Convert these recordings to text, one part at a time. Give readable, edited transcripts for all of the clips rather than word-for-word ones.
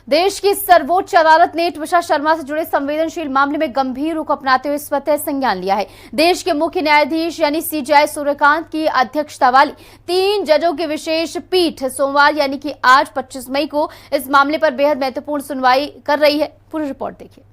देश की सर्वोच्च अदालत ने ट्विशा शर्मा से जुड़े संवेदनशील मामले में गंभीर रुख अपनाते हुए स्वतः संज्ञान लिया है। देश के मुख्य न्यायाधीश यानी सीजेआई सूर्यकांत की अध्यक्षता वाली 3 जजों की विशेष पीठ सोमवार यानी कि आज 25 मई को इस मामले पर बेहद महत्वपूर्ण सुनवाई कर रही है। पूरी रिपोर्ट देखिए।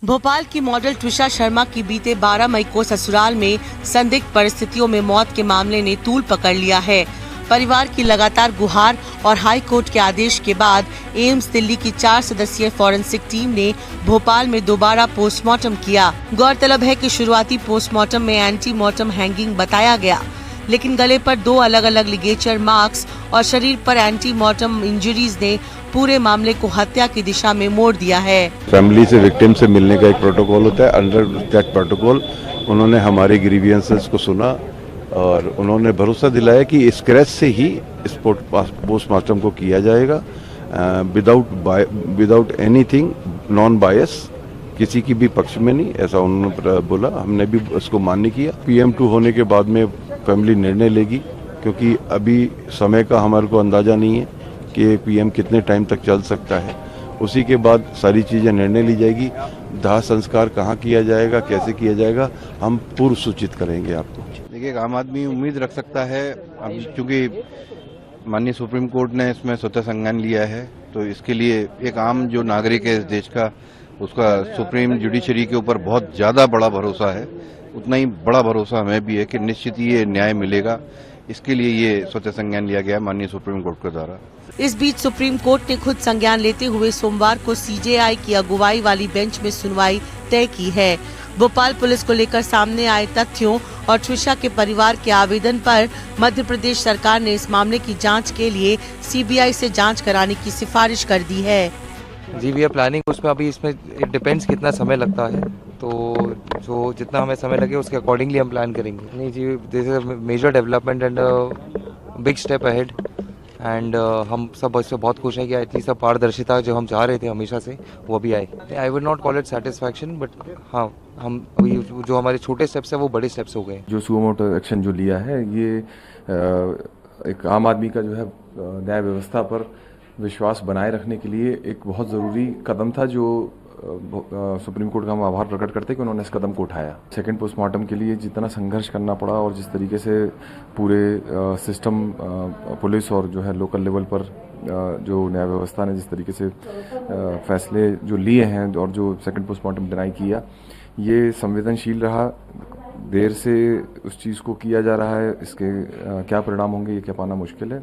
भोपाल की मॉडल ट्विशा शर्मा की बीते 12 मई को ससुराल में संदिग्ध परिस्थितियों में मौत के मामले ने तूल पकड़ लिया है। परिवार की लगातार गुहार और हाई कोर्ट के आदेश के बाद एम्स दिल्ली की 4 सदस्यीय फॉरेंसिक टीम ने भोपाल में दोबारा पोस्टमार्टम किया। गौरतलब है कि शुरुआती पोस्टमार्टम में एंटी मॉर्टम हैंगिंग बताया गया, लेकिन गले पर 2 अलग अलग लिगेचर मार्क्स और शरीर पर एंटी मॉर्टम इंजरीज ने पूरे मामले को हत्या की दिशा में मोड़ दिया है। फैमिली से विक्टिम से मिलने का एक प्रोटोकॉल होता है। अंडर दैट प्रोटोकॉल उन्होंने हमारे ग्रीवियंसेस को सुना और उन्होंने भरोसा दिलाया कि इस स्क्रैच से ही इस पोस्टमार्टम को किया जाएगा विदाउट एनीथिंग, नॉन बायस, किसी की भी पक्ष में नहीं, ऐसा उन्होंने बोला। हमने भी उसको मान्य किया। PM2 होने के बाद में फैमिली निर्णय लेगी, क्योंकि अभी समय का हमारे को अंदाजा नहीं है कि PM कितने टाइम तक चल सकता है। उसी के बाद सारी चीज़ें निर्णय ली जाएगी। दाह संस्कार कहाँ किया जाएगा, कैसे किया जाएगा, हम पूर्व सूचित करेंगे आपको। देखिए, एक आम आदमी उम्मीद रख सकता है, अब चूंकि माननीय सुप्रीम कोर्ट ने इसमें स्वतः संज्ञान लिया है, तो इसके लिए एक आम जो नागरिक है इस देश का, उसका सुप्रीम जुडिशरी के ऊपर बहुत ज्यादा बड़ा भरोसा है। उतना ही बड़ा भरोसा हमें भी है कि निश्चित ही ये न्याय मिलेगा। इसके लिए ये स्वतः संज्ञान लिया गया माननीय सुप्रीम कोर्ट के द्वारा। इस बीच सुप्रीम कोर्ट ने खुद संज्ञान लेते हुए सोमवार को सीजेआई की अगुवाई वाली बेंच में सुनवाई तय की है। भोपाल पुलिस को लेकर सामने आए तथ्यों और ट्विशा के परिवार के आवेदन पर मध्य प्रदेश सरकार ने इस मामले की जांच के लिए सीबीआई से जांच कराने की सिफारिश कर दी है। जी, वी आर प्लानिंग। उसमें अभी इसमें इट डिपेंड्स कितना समय लगता है, तो जो जितना हमें समय लगे उसके अकॉर्डिंगली हम प्लान करेंगे। नहीं जी, this is a major development and big step ahead and हम सब इससे बहुत खुश हैं कि इतनी सब पारदर्शिता जो हम चाह रहे थे हमेशा से वो भी आई। I would not call it satisfaction, but हाँ, हम अभी जो हमारे छोटे स्टेप्स हैं वो बड़े स्टेप्स हो गए। जो सुओ मोटो एक्शन जो लिया है, ये एक आम आदमी का जो है न्याय व्यवस्था पर विश्वास बनाए रखने के लिए एक बहुत ज़रूरी कदम था, जो सुप्रीम कोर्ट का हम आभार प्रकट करते हैं कि उन्होंने इस कदम को उठाया। सेकंड पोस्टमार्टम के लिए जितना संघर्ष करना पड़ा और जिस तरीके से पूरे सिस्टम, पुलिस और जो है लोकल लेवल पर जो न्याय व्यवस्था ने जिस तरीके से फैसले जो लिए हैं और जो सेकंड पोस्टमार्टम डिनाई किया, ये संवेदनशील रहा। देर से उस चीज़ को किया जा रहा है, इसके क्या परिणाम होंगे ये क्या पाना मुश्किल है।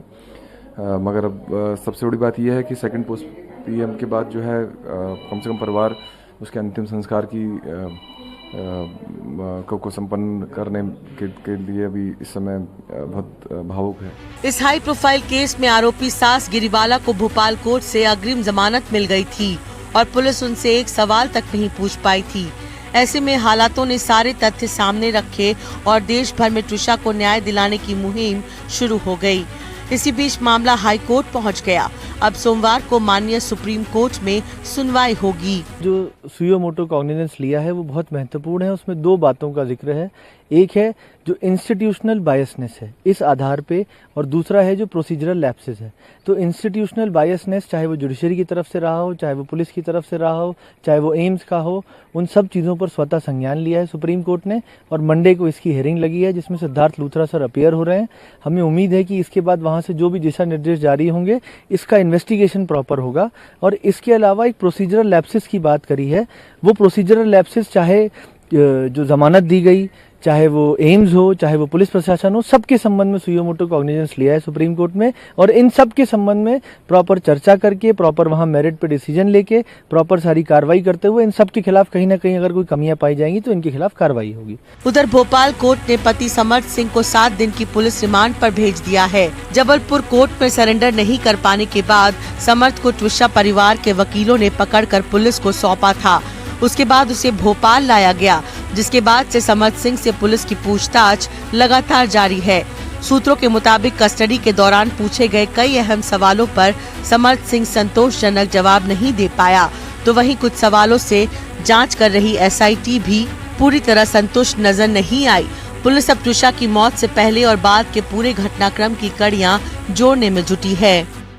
मगर अब सबसे बड़ी बात यह है कि सेकंड पोस्ट PM के बाद जो है कम से कम परिवार उसके अंतिम संस्कार की को संपन्न करने के लिए अभी इस समय बहुत भावुक है। इस हाई प्रोफाइल केस में आरोपी सास गिरिवाला को भोपाल कोर्ट से अग्रिम जमानत मिल गई थी और पुलिस उनसे एक सवाल तक नहीं पूछ पाई थी। ऐसे में हालातों ने सारे तथ्य सामने रखे और देश भर में ट्विशा को न्याय दिलाने की मुहिम शुरू हो गई। इसी बीच मामला हाई कोर्ट पहुंच गया। अब सोमवार को माननीय सुप्रीम कोर्ट में सुनवाई होगी। जो सुओ मोटो कॉग्निजेंस लिया है वो बहुत महत्वपूर्ण है। उसमें 2 बातों का जिक्र है। एक है जो इंस्टीट्यूशनल बायसनेस है इस आधार पे, और दूसरा है जो प्रोसीजरल लैप्सेस है। तो इंस्टीट्यूशनल बायसनेस चाहे वो जुडिशरी की तरफ से रहा हो, चाहे वो पुलिस की तरफ से रहा हो, चाहे वो एम्स का हो, उन सब चीज़ों पर स्वतः संज्ञान लिया है सुप्रीम कोर्ट ने। और मंडे को इसकी हियरिंग लगी है जिसमें सिद्धार्थ लूथरा सर अपीयर हो रहे हैं। हमें उम्मीद है कि इसके बाद वहाँ से जो भी दिशा निर्देश जारी होंगे इसका इन्वेस्टिगेशन प्रॉपर होगा। और इसके अलावा एक प्रोसीजरल लैप्सेस की बात करी है, वो प्रोसीजरल लैप्सेस चाहे जो जमानत दी गई, चाहे वो एम्स हो, चाहे वो पुलिस प्रशासन हो, सबके संबंध में सुओ मोटो कॉग्निजेंस लिया है सुप्रीम कोर्ट में। और इन सब के संबंध में प्रॉपर चर्चा करके, प्रॉपर वहां मेरिट पे डिसीजन लेके, प्रॉपर सारी कार्रवाई करते हुए इन सब के खिलाफ कहीं ना कहीं अगर कोई कमियां पाई जाएंगी तो इनके खिलाफ कार्रवाई होगी। उधर भोपाल कोर्ट ने पति समर्थ सिंह को 7 दिन की पुलिस रिमांड पर भेज दिया है। जबलपुर कोर्ट में सरेंडर नहीं कर पाने के बाद समर्थ को ट्विशा परिवार के वकीलों ने पकड़कर पुलिस को सौंपा था। उसके बाद उसे भोपाल लाया गया, जिसके बाद से समर्थ सिंह से पुलिस की पूछताछ लगातार जारी है। सूत्रों के मुताबिक कस्टडी के दौरान पूछे गए कई अहम सवालों पर समर्थ सिंह संतोषजनक जवाब नहीं दे पाया, तो वहीं कुछ सवालों से जांच कर रही SIT भी पूरी तरह संतुष्ट नजर नहीं आई। पुलिस अब ट्विशा की मौत से पहले और बाद के पूरे घटनाक्रम की कड़ियां जोड़ने में जुटी है।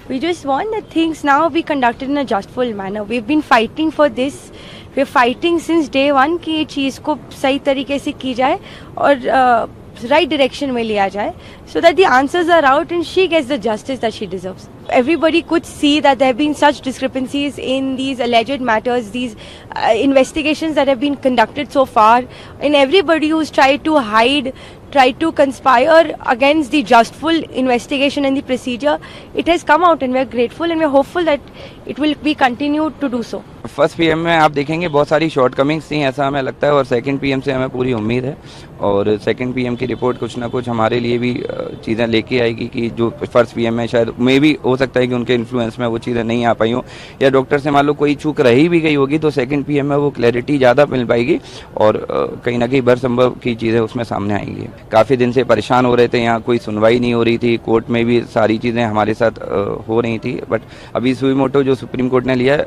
We just want that things now be conducted in a justful manner. We've been fighting for this. We're fighting since day one कि ये चीज़ को सही तरीके से की जाए और right direction में लिया जाए, so that the answers are out and she gets the justice that she deserves. Everybody could see that there have been such discrepancies in these alleged matters, these investigations that have been conducted so far, and everybody who's tried to hide, tried to conspire against the justful investigation and the procedure, it has come out and we are grateful and we are hopeful that it will be continued to do so. First PM में आप देखेंगे बहुत सारी shortcomings थी, ऐसा हमें लगता है, और सेकंड पीएम से हमें पूरी उम्मीद है और सेकंड पीएम की रिपोर्ट कुछ ना कुछ हमारे लिए भी चीज़ें लेके आएगी कि जो फर्स्ट पीएम में शायद मे भी हो सकता है कि उनके इन्फ्लुएंस में वो चीज़ें नहीं आ पाई हो, या डॉक्टर से मान लो कोई चूक रही भी गई होगी तो सेकंड पीएम में वो क्लैरिटी ज़्यादा मिल पाएगी और कहीं ना कहीं भरसंभव की चीज़ें उसमें सामने आएंगी। काफ़ी दिन से परेशान हो रहे थे, यहाँ कोई सुनवाई नहीं हो रही थी, कोर्ट में भी सारी चीज़ें हमारे साथ हो रही थी, बट अभी सुईमोटो जो सुप्रीम कोर्ट ने लिया है,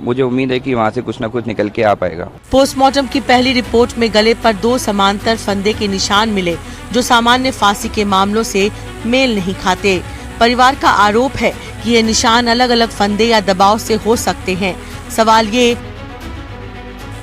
मुझे उम्मीद है कि वहाँ से कुछ ना कुछ निकल के आ पाएगा। पोस्टमार्टम की पहली रिपोर्ट में गले पर 2 समांतर फंदे के निशान मिले जो सामान्य फांसी के मामलों से मेल नहीं खाते। परिवार का आरोप है कि ये निशान अलग अलग फंदे या दबाव से हो सकते हैं। सवाल ये,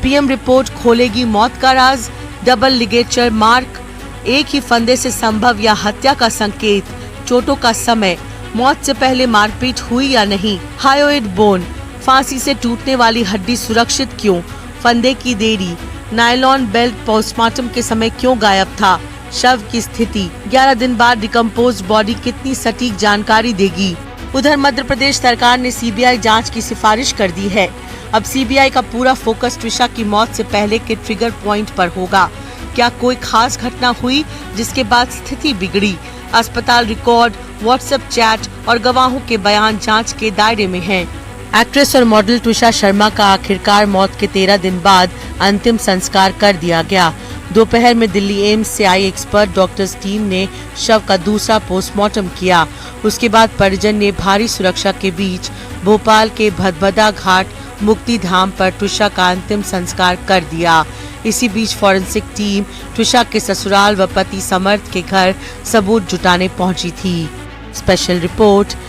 पीएम रिपोर्ट खोलेगी मौत का राज? डबल लिगेचर मार्क, एक ही फंदे से संभव या हत्या का संकेत? चोटों का समय, मौत से पहले मारपीट हुई या नहीं? हायोइड बोन, फांसी से टूटने वाली हड्डी सुरक्षित क्यों? फंदे की देरी, नायलॉन बेल्ट पोस्टमार्टम के समय क्यों गायब था? शव की स्थिति, 11 दिन बाद डिकम्पोज्ड बॉडी कितनी सटीक जानकारी देगी? उधर मध्य प्रदेश सरकार ने सीबीआई जांच की सिफारिश कर दी है। अब सीबीआई का पूरा फोकस ट्विशा की मौत से पहले के ट्रिगर पॉइंट पर होगा। क्या कोई खास घटना हुई जिसके बाद स्थिति बिगड़ी? अस्पताल रिकॉर्ड, व्हाट्सएप चैट और गवाहों के बयान जांच के दायरे में हैं। एक्ट्रेस और मॉडल ट्विशा शर्मा का आखिरकार मौत के 13 दिन बाद अंतिम संस्कार कर दिया गया। दोपहर में दिल्ली एम्स से आई एक्सपर्ट डॉक्टर्स टीम ने शव का दूसरा पोस्टमार्टम किया। उसके बाद परिजन ने भारी सुरक्षा के बीच भोपाल के भदभदा घाट मुक्ति धाम पर ट्विशा का अंतिम संस्कार कर दिया। इसी बीच फॉरेंसिक टीम ट्विशा के ससुराल व पति समर्थ के घर सबूत जुटाने पहुंची थी। Special report,